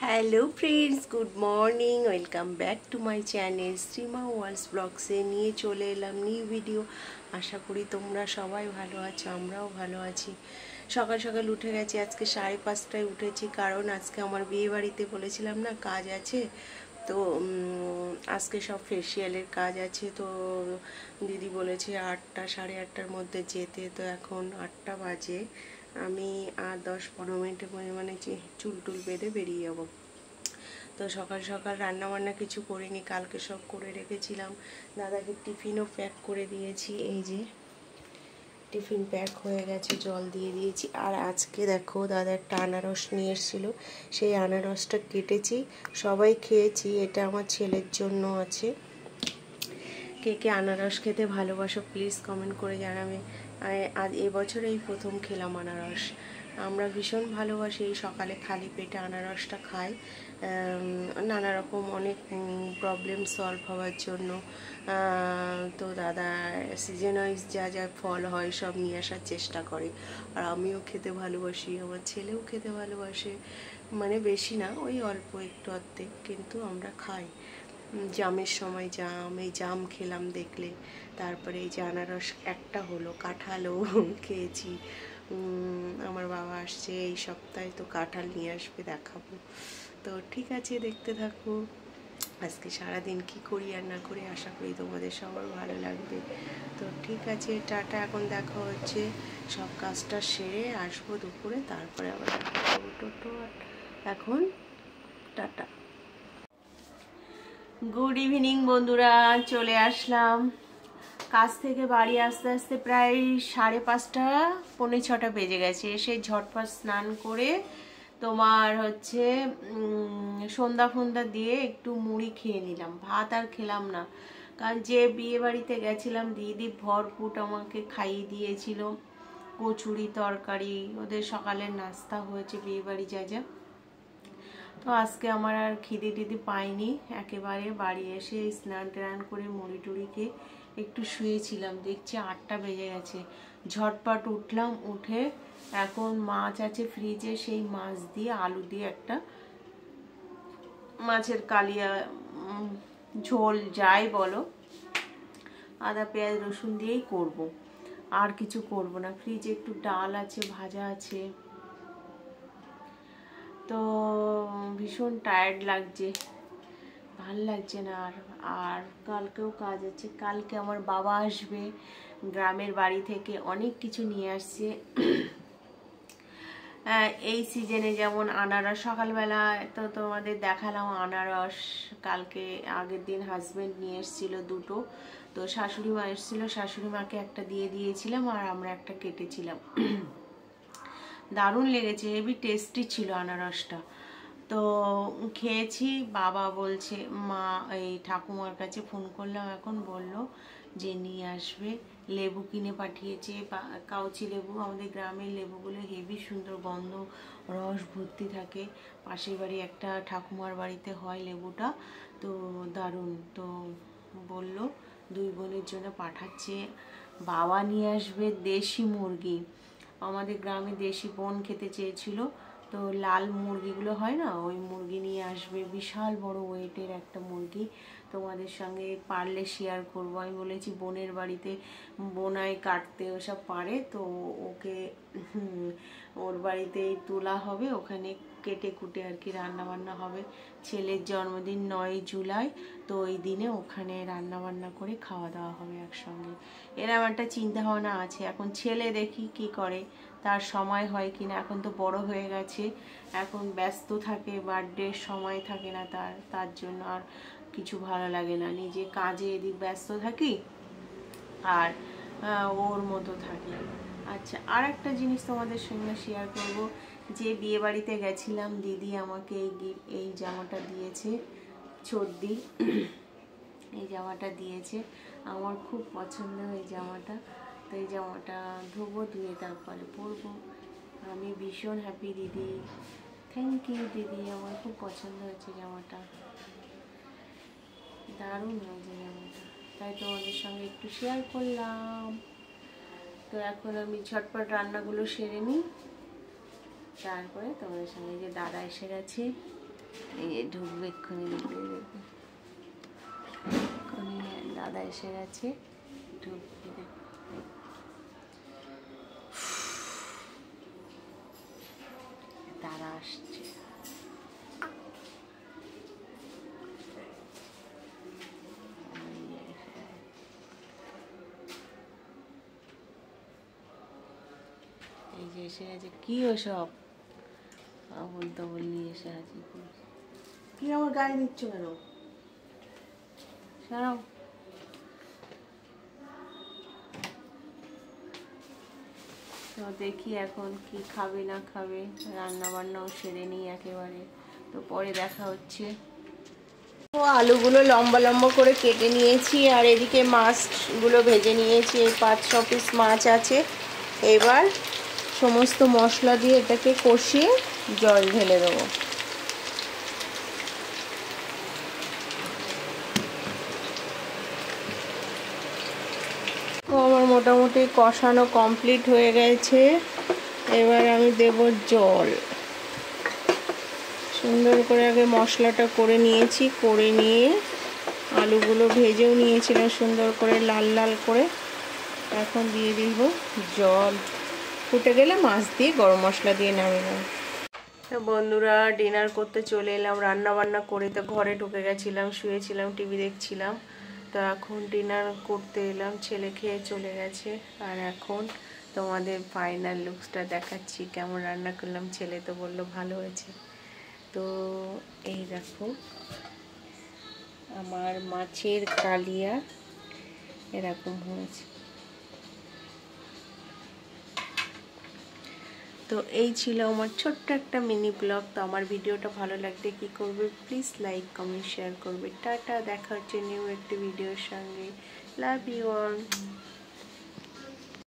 Hello friends, good morning. Welcome back to my channel Shrima worlds ব্লগসে নিয়ে চলে এলাম নিউ ভিডিও। আশা করি তোমরা সবাই ভালো আছো, আমরাও ভালো আছি। সকাল সকাল উঠে গেছি, আজকে 5:30টায় উঠেছি, কারণ আজকে আমার বিয়ে বাড়িতে বলেছিলাম না কাজ আছে। তো আজকে সব ফেসিয়ালের কাজ আছে। তো দিদি বলেছে 8টা 8:30টার মধ্যে যেতে। তো এখন 8টা বাজে, আমি আর 10-15 মিনিটের মানে চুল টুল বেঁধে বেরিয়ে যাবো। তো সকাল সকাল রান্না বান্না কিছু করিনি, কালকে সব করে রেখেছিলাম। দাদাকে টিফিনও প্যাক করে দিয়েছি, এই যে টিফিন প্যাক হয়ে গেছে, জল দিয়ে দিয়েছি। আর আজকে দেখো দাদা একটা আনারস নিয়ে এসেছিলো, সেই আনারসটা কেটেছি, সবাই খেয়েছি। এটা আমার ছেলের জন্য আছে। কে কে আনারস খেতে ভালোবাসো প্লিজ কমেন্ট করে জানাবে। আজ এবছর এই প্রথম খেলাম আনারস। আমরা ভীষণ ভালোবাসি এই সকালে খালি পেটে আনারসটা খাই। নানা রকম অনেক প্রবলেম সলভ হওয়ার জন্য। তো দাদা সিজন ওয়াইজ যা যা ফল হয় সব নিয়ে আসার চেষ্টা করে, আর আমিও খেতে ভালোবাসি, আমার ছেলেও খেতে ভালোবাসে। মানে বেশি না, ওই অল্প একটু অর্ধেক, কিন্তু আমরা খাই। জামের সময় এই জাম খেলাম দেখলে। তারপরে এই যে আনারস একটা হলো, কাঁঠালও খেয়েছি। আমার বাবা আসছে এই সপ্তাহে, তো কাঁঠাল নিয়ে আসবে, দেখাবো। তো ঠিক আছে, দেখতে থাকো আজকে সারাদিন কি করি আর না করি। আশা করি তোমাদের সবার ভালো লাগবে। তো ঠিক আছে, টাটা। এখন দেখা হচ্ছে, সব কাজটা সেরে আসবো দুপুরে, তারপরে আবার দেখা করবো। টোটো এখন টাটা। গুড ইভিনিং বন্ধুরা, চলে আসলাম কাজ থেকে। বাড়ি আস্তে আস্তে প্রায় 5:30 5:45 বেজে গেছে। এসে ঝটপট স্নান করে তোমার হচ্ছে সন্ধ্যা ফন্দা দিয়ে একটু মুড়ি খেয়ে নিলাম, ভাত আর খেলাম না। কারণ যে বিয়ে বাড়িতে গেছিলাম দিদি ভরপুর আমাকে খাইয়ে দিয়েছিল, কচুরি তরকারি, ওদের সকালের নাস্তা হয়েছে বিয়ে বাড়ি যা যা। তো আজকে আমার আর খিদে টিদে পাইনি একেবারে। বাড়ি এসে স্নান টান করে মুড়ি টুড়ি খেয়ে একটু শুয়েছিলাম, দেখছি 8টা বেজে গেছে। ঝটপট উঠলাম, উঠে এখন মাছ আছে ফ্রিজে, সেই মাছ দিয়ে আলু দিয়ে একটা মাছের কালিয়া ঝোল যাই বলো, আদা পেঁয়াজ রসুন দিয়েই করব, আর কিছু করব না। ফ্রিজে একটু ডাল আছে, ভাজা আছে। তো ভীষণ টায়ার্ড লাগছে, ভাল লাগছে না আর। আর কালকেও কাজ আছে, কালকে আমার বাবা আসবে গ্রামের বাড়ি থেকে, অনেক কিছু নিয়ে আসছে। এই সিজনে যেমন আনারস, সকালবেলা তো তোমাদের দেখালাম আনারস। কালকে আগের দিন হাজবেন্ড নিয়ে এসেছিল দুটো, তো শাশুড়ি মা এসেছিল, শাশুড়ি মাকে একটা দিয়ে দিয়েছিলাম, আর আমরা একটা কেটেছিলাম। দারুণ লেগেছে, হেভি টেস্টি ছিল আনারসটা। তো খেয়েছি। বাবা বলছে, মা এই ঠাকুমার কাছে ফোন করলাম, এখন বলল যে নিয়ে আসবে। লেবু কিনে পাঠিয়েছে, কাউচি লেবু, আমাদের গ্রামের লেবুগুলো হেভি সুন্দর, গন্ধ রস ভর্তি থাকে। পাশের বাড়ি একটা ঠাকুমার বাড়িতে হয় লেবুটা, তো দারুণ। তো বলল দুই বোনের জন্য পাঠাচ্ছে। বাবা নিয়ে আসবে দেশি মুরগি, আমাদের গ্রামে দেশি বোন খেতে চেয়েছিল, তো লাল মুরগিগুলো হয় না, ওই মুরগি নিয়ে আসবে। বিশাল বড় ওয়েটের একটা মুরগি, তোমাদের সঙ্গে পারলে শেয়ার করবো। আমি বলেছি বোনের বাড়িতে বোনাই কাটতে ওসব পারে, তো ওকে ওর বাড়িতেই তোলা হবে, ওখানে কেটে কুটে আর কি রান্না বান্না হবে। ছেলের জন্মদিন 9 জুলাই, তো ওই দিনে ওখানে রান্না বান্না করে খাওয়া দাওয়া হবে একসঙ্গে। এরকম একটা চিন্তা ভাবনা আছে। এখন ছেলে দেখি কি করে, তার সময় হয় কিনা। এখন তো বড় হয়ে গেছে, এখন ব্যস্ত থাকে, বার্থডের সময় থাকে না তার জন্য আর কিছু ভালো লাগে না। নিজে কাজে এদিক ব্যস্ত থাকি আর ওর মতো থাকি। আচ্ছা, আর একটা জিনিস তোমাদের সঙ্গে শেয়ার করব, যে বিয়ে বাড়িতে গেছিলাম দিদি আমাকে এই জামাটা দিয়েছে, ছর্দি এই জামাটা দিয়েছে, আমার খুব পছন্দ এই জামাটা। তো এই জামাটা ধোবো, ধুয়ে তারপরে পরবো। আমি ভীষণ হ্যাপি দিদি, থ্যাংক ইউ দিদি, আমার খুব পছন্দ হয়েছে জামাটা, দারুণ হয়েছে জামাটা, তাই তোমাদের সঙ্গে একটু শেয়ার করলাম। তো এখন আমি ঝটপট রান্নাগুলো সেরে নিই, তারপরে তোমাদের সঙ্গে। যে দাদা এসে গেছে, এই ঢুকবে এক্ষুনি, দেখবে দেখবে এক্ষুনি দাদা এসে গেছে, ঢুকবে দেখবে। তারা আসছে। এই যে এসে গেছে। কি ওসব আবল তাবল নিয়ে এসে আছে? কি আমার গায়ে নিচ্ছ কেন? সরাও। তো দেখি এখন কি খাবে না খাবে, রান্না বান্নাও সেরে নিই একেবারে, তো পরে দেখা হচ্ছে। তো আলুগুলো লম্বা লম্বা করে কেটে নিয়েছি, আর এদিকে মাছগুলো ভেজে নিয়েছি। এই 5-6 পিস মাছ আছে। এবার সমস্ত মশলা দিয়ে এটাকে কষিয়ে জল ঢেলে দেবো। তো আমার মোটামুটি কষানো কমপ্লিট হয়ে গেছে। এবার আমি দেব জল। সুন্দর করে আগে মশলাটা করে নিয়েছি, করে নিয়ে আলুগুলো ভেজেও নিয়েছিলাম সুন্দর করে লাল লাল করে। এখন দিয়ে দিব জল, ফুটে গেলে মাছ দিয়ে গরম মশলা দিয়ে নামিয়ে নেব। তো বন্ধুরা, ডিনার করতে চলে এলাম। রান্না বান্না করে তো ঘরে ঢুকে গেছিলাম, শুয়েছিলাম, টিভি দেখছিলাম। তো এখন ডিনার করতে এলাম, ছেলে খেয়ে চলে গেছে। আর এখন তোমাদের ফাইনাল লুকসটা দেখাচ্ছি, কেমন রান্না করলাম। ছেলে তো বললো ভালো হয়েছে। তো এই দেখো আমার মাছের কালিয়া এরকম হয়েছে। তো এই ছিল আমার ছোট্ট একটা মিনি ব্লগ। তো আমার ভিডিওটা ভালো লাগলে কি করবে, প্লিজ লাইক কমেন্ট শেয়ার করবে। টাটা, দেখা হচ্ছে নিউ একটি ভিডিওর সঙ্গে। Love you all.